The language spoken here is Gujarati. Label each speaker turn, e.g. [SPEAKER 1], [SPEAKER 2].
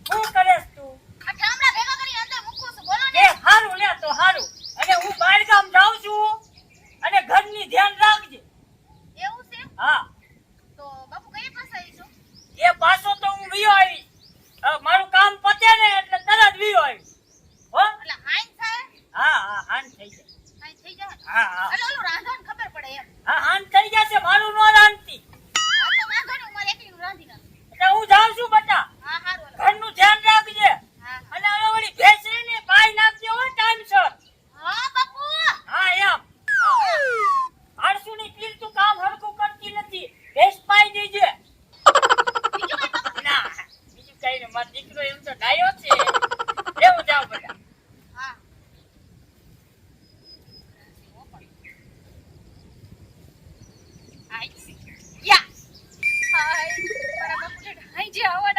[SPEAKER 1] શું કરેસ તું?
[SPEAKER 2] આ ઠામડા ભેગા કરી અંદર મૂકું છું બોલો
[SPEAKER 1] એ
[SPEAKER 2] ને.
[SPEAKER 1] હારું લે તો હારું. અને હું બહાર ગામ જાઉં છું અને ઘરની ધ્યાન રાખજે.
[SPEAKER 2] એવું છે?
[SPEAKER 1] હા
[SPEAKER 2] તો બાપુ કઈ પાસે આવીશું?
[SPEAKER 1] એ પાછો તો હું વિયો આવીશ. મારું કામ પતે ને એટલે તરત વિયો આવીશ. હો
[SPEAKER 2] એટલે હાઈન થાય?
[SPEAKER 1] હા હા હાન થઈ જાય.
[SPEAKER 2] હાઈન થઈ જાય?
[SPEAKER 1] હા હા
[SPEAKER 2] એટલે ઓલું રાંધવાનું ખબર પડે એમ.
[SPEAKER 1] હા હાન થઈ જશે. મારું નો રાંધતી
[SPEAKER 2] આ તો વાંધો નહીં, મારે એકલીનું રાંધી નાખ.
[SPEAKER 1] એટલે હું જાઉં છું બટા.
[SPEAKER 2] હા હારું હાલો.
[SPEAKER 1] ઘરનું ધ્યાન રાખજે.
[SPEAKER 2] હા
[SPEAKER 1] અને હવે વળી ભેંસ ને પાઈ નાખજો હો ટાઈમસર.
[SPEAKER 2] હા બાપુ.
[SPEAKER 1] હા એમ આળસુની પીર તું કામ હરખું કરતી નથી. ભેંસ પાઈ દેજે.
[SPEAKER 2] બીજું કઈ બાપુ?
[SPEAKER 1] ના બીજું કઈ નહીં. મારો દીકરો એમ તો ડાયો છે. એવું જાવ બધા.
[SPEAKER 2] હા. આઈ યા. હાય મારા બાપુ હાઈ જે આવવાના